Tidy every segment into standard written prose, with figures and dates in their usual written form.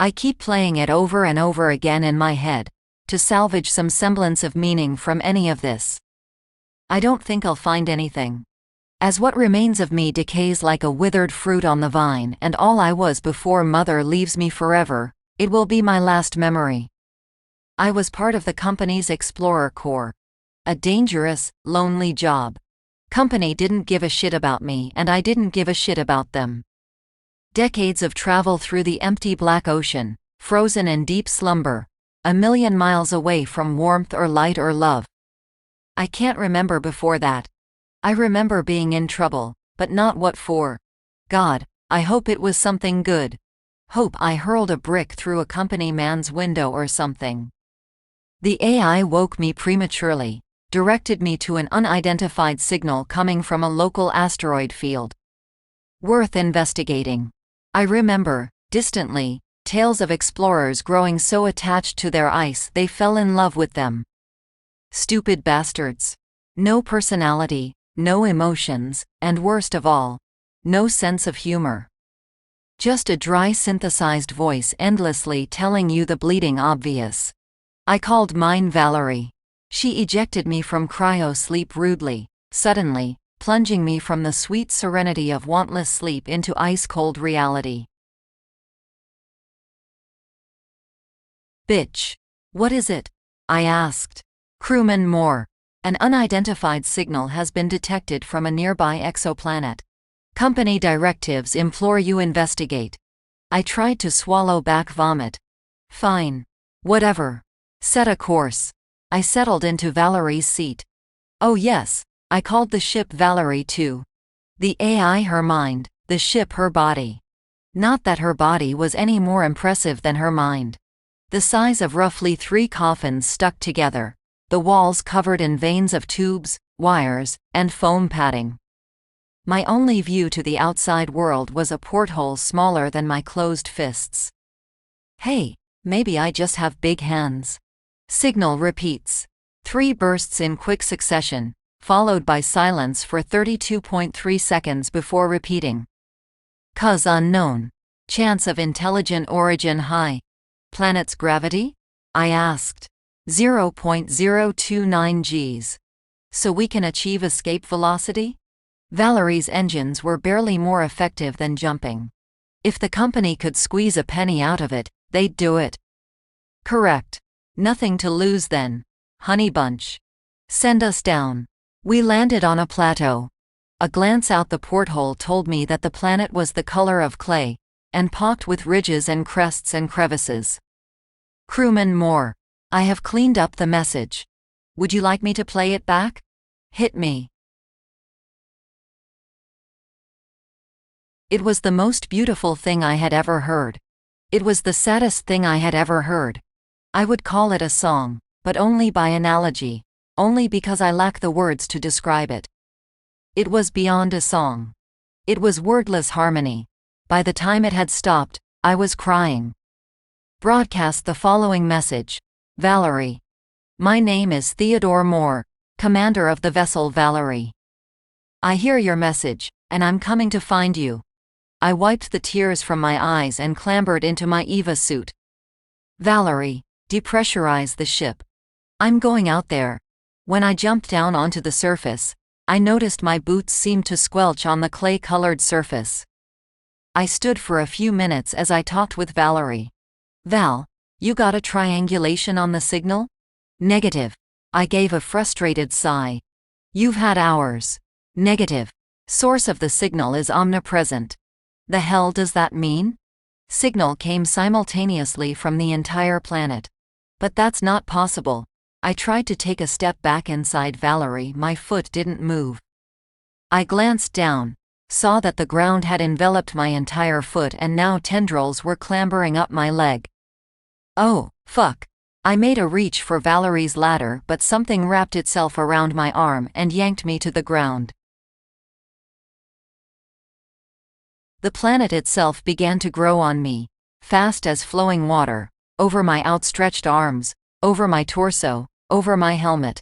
I keep playing it over and over again in my head, to salvage some semblance of meaning from any of this. I don't think I'll find anything. As what remains of me decays like a withered fruit on the vine, and all I was before Mother leaves me forever, it will be my last memory. I was part of the company's Explorer Corps. A dangerous, lonely job. Company didn't give a shit about me, and I didn't give a shit about them. Decades of travel through the empty black ocean, frozen in deep slumber, a million miles away from warmth or light or love. I can't remember before that. I remember being in trouble, but not what for. God, I hope it was something good. Hope I hurled a brick through a company man's window or something. The AI woke me prematurely, directed me to an unidentified signal coming from a local asteroid field. Worth investigating. I remember, distantly, tales of explorers growing so attached to their ice they fell in love with them. Stupid bastards. No personality, no emotions, and worst of all, no sense of humor. Just a dry synthesized voice endlessly telling you the bleeding obvious. I called mine Valerie. She ejected me from cryo-sleep rudely, suddenly, plunging me from the sweet serenity of wantless sleep into ice-cold reality. Bitch. What is it? I asked. Crewman Moore. An unidentified signal has been detected from a nearby exoplanet. Company directives implore you investigate. I tried to swallow back vomit. Fine. Whatever. Set a course. I settled into Valerie's seat. Oh yes, I called the ship Valerie too. The AI her mind, the ship her body. Not that her body was any more impressive than her mind. The size of roughly 3 coffins stuck together, the walls covered in veins of tubes, wires, and foam padding. My only view to the outside world was a porthole smaller than my closed fists. Hey, maybe I just have big hands. Signal repeats. 3 bursts in quick succession, followed by silence for 32.3 seconds before repeating. Cause unknown. Chance of intelligent origin high. Planet's gravity? I asked. 0.029 Gs. So we can achieve escape velocity? Valerie's engines were barely more effective than jumping. If the company could squeeze a penny out of it, they'd do it. Correct. Nothing to lose then. Honey bunch. Send us down. We landed on a plateau. A glance out the porthole told me that the planet was the color of clay, and pocked with ridges and crests and crevices. Crewman Moore. I have cleaned up the message. Would you like me to play it back? Hit me. It was the most beautiful thing I had ever heard. It was the saddest thing I had ever heard. I would call it a song, but only by analogy, only because I lack the words to describe it. It was beyond a song. It was wordless harmony. By the time it had stopped, I was crying. Broadcast the following message. Valerie. My name is Theodore Moore, commander of the vessel Valerie. I hear your message, and I'm coming to find you. I wiped the tears from my eyes and clambered into my EVA suit. Valerie, depressurize the ship. I'm going out there. When I jumped down onto the surface, I noticed my boots seemed to squelch on the clay-colored surface. I stood for a few minutes as I talked with Valerie. Val, you got a triangulation on the signal? Negative. I gave a frustrated sigh. You've had hours. Negative. Source of the signal is omnipresent. The hell does that mean? Signal came simultaneously from the entire planet. But that's not possible. I tried to take a step back inside Valerie, my foot didn't move. I glanced down, saw that the ground had enveloped my entire foot and now tendrils were clambering up my leg. Oh, fuck. I made a reach for Valerie's ladder, but something wrapped itself around my arm and yanked me to the ground. The planet itself began to grow on me, fast as flowing water, over my outstretched arms, over my torso, over my helmet.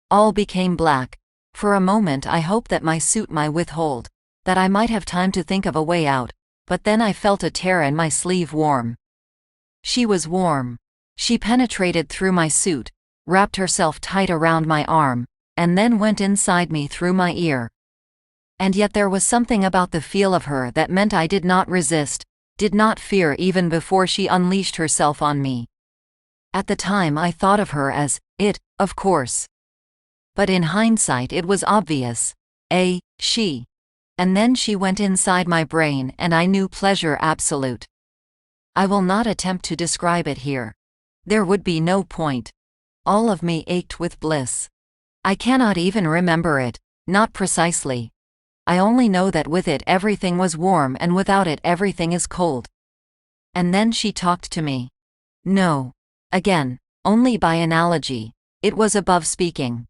All became black. For a moment I hoped that my suit might withhold, that I might have time to think of a way out, but then I felt a tear in my sleeve warm. She was warm. She penetrated through my suit, wrapped herself tight around my arm, and then went inside me through my ear. And yet there was something about the feel of her that meant I did not resist, did not fear even before she unleashed herself on me. At the time I thought of her as it, of course. But in hindsight it was obvious. She. And then she went inside my brain and I knew pleasure absolute. I will not attempt to describe it here. There would be no point. All of me ached with bliss. I cannot even remember it, not precisely. I only know that with it everything was warm and without it everything is cold. And then she talked to me. No. Again, only by analogy. It was above speaking.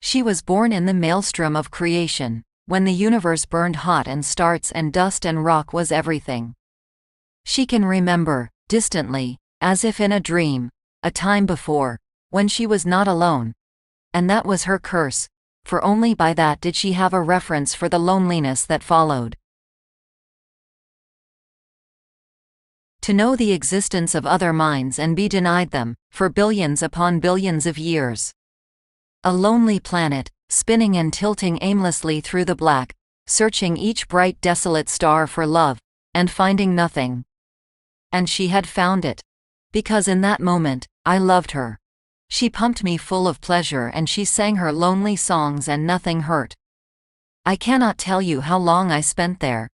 She was born in the maelstrom of creation, when the universe burned hot and starts and dust and rock was everything. She can remember, distantly, as if in a dream, a time before, when she was not alone. And that was her curse, for only by that did she have a reference for the loneliness that followed. To know the existence of other minds and be denied them, for billions upon billions of years. A lonely planet, spinning and tilting aimlessly through the black, searching each bright desolate star for love, and finding nothing. And she had found it. Because in that moment, I loved her. She pumped me full of pleasure and she sang her lonely songs and nothing hurt. I cannot tell you how long I spent there.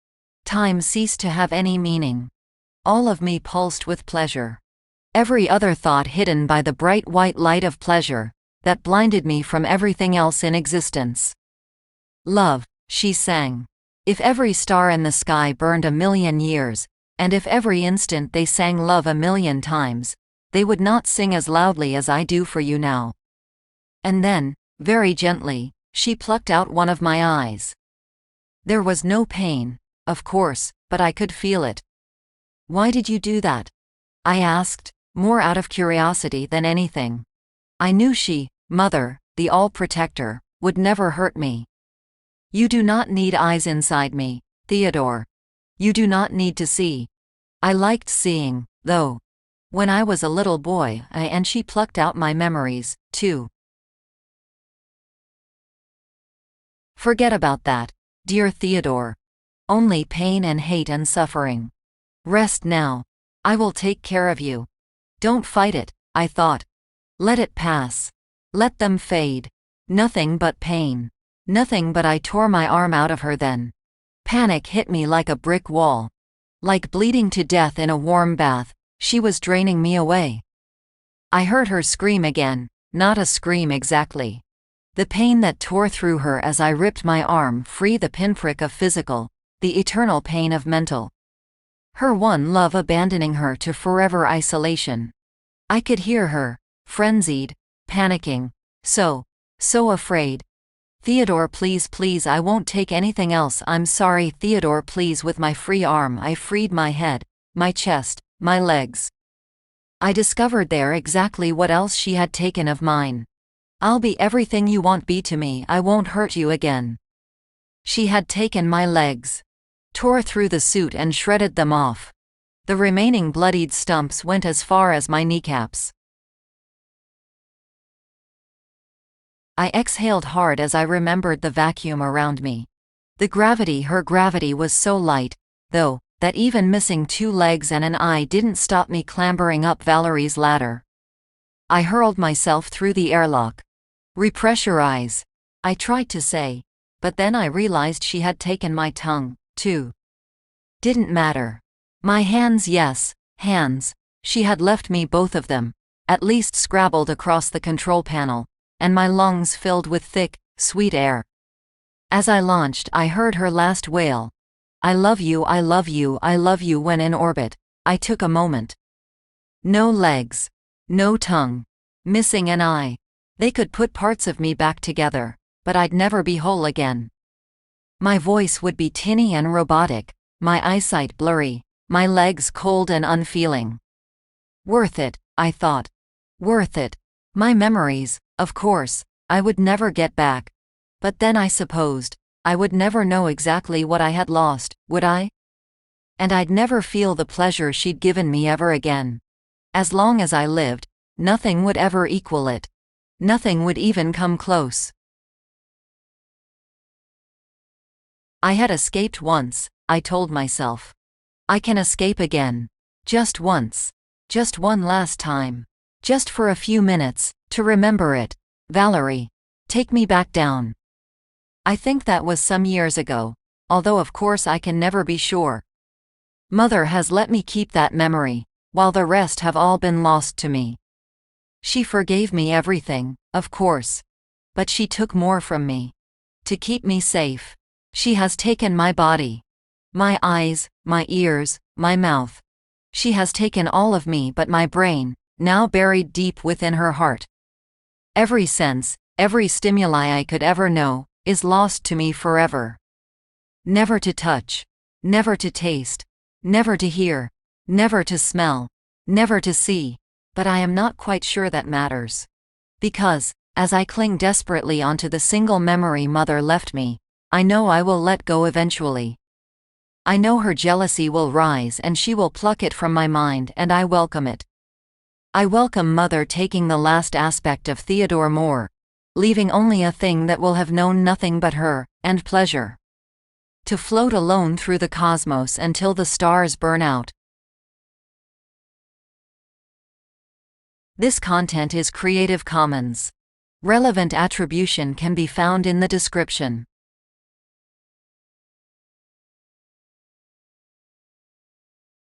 Time ceased to have any meaning. All of me pulsed with pleasure. Every other thought hidden by the bright white light of pleasure, that blinded me from everything else in existence. Love, she sang. If every star in the sky burned 1,000,000 years, and if every instant they sang love 1,000,000 times, they would not sing as loudly as I do for you now. And then, very gently, she plucked out one of my eyes. There was no pain, of course, but I could feel it. Why did you do that? I asked, more out of curiosity than anything. I knew she, Mother, the all-protector, would never hurt me. You do not need eyes inside me, Theodore. You do not need to see. I liked seeing, though. When I was a little boy, and she plucked out my memories, too. Forget about that, dear Theodore. Only pain and hate and suffering. Rest now. I will take care of you. Don't fight it, I thought. Let it pass. Let them fade. Nothing but pain. Nothing but I tore my arm out of her then. Panic hit me like a brick wall. Like bleeding to death in a warm bath, she was draining me away. I heard her scream again, not a scream exactly. The pain that tore through her as I ripped my arm free, the pinprick of physical, the eternal pain of mental. Her one love abandoning her to forever isolation. I could hear her, frenzied, panicking, so afraid. Theodore, please, please, I won't take anything else. I'm sorry, Theodore, please. With my free arm I freed my head, my chest, my legs. I discovered there exactly what else she had taken of mine. I'll be everything you want be to me. I won't hurt you again. She had taken my legs, tore through the suit and shredded them off. The remaining bloodied stumps went as far as my kneecaps. I exhaled hard as I remembered the vacuum around me. The gravity, her gravity was so light, though, that even missing 2 legs and an eye didn't stop me clambering up Valerie's ladder. I hurled myself through the airlock. Repressurize, I tried to say, but then I realized she had taken my tongue, too. Didn't matter. My hands, yes, hands. She had left me both of them, at least scrabbled across the control panel, and my lungs filled with thick, sweet air. As I launched, I heard her last wail. I love you, I love you, I love you. When in orbit, I took a moment. No legs. No tongue. Missing an eye. They could put parts of me back together, but I'd never be whole again. My voice would be tinny and robotic, my eyesight blurry, my legs cold and unfeeling. Worth it, I thought. Worth it. My memories, of course, I would never get back. But then I supposed, I would never know exactly what I had lost, would I? And I'd never feel the pleasure she'd given me ever again. As long as I lived, nothing would ever equal it. Nothing would even come close. I had escaped once, I told myself. I can escape again. Just once. Just one last time. Just for a few minutes, to remember it. Valerie, take me back down. I think that was some years ago, although of course I can never be sure. Mother has let me keep that memory, while the rest have all been lost to me. She forgave me everything, of course. But she took more from me. To keep me safe. She has taken my body. My eyes, my ears, my mouth. She has taken all of me but my brain, now buried deep within her heart. Every sense, every stimuli I could ever know, is lost to me forever. Never to touch. Never to taste. Never to hear. Never to smell. Never to see. But I am not quite sure that matters. Because, as I cling desperately onto the single memory Mother left me, I know I will let go eventually. I know her jealousy will rise and she will pluck it from my mind, and I welcome it. I welcome Mother taking the last aspect of Theodore Moore, leaving only a thing that will have known nothing but her, and pleasure. To float alone through the cosmos until the stars burn out. This content is Creative Commons. Relevant attribution can be found in the description.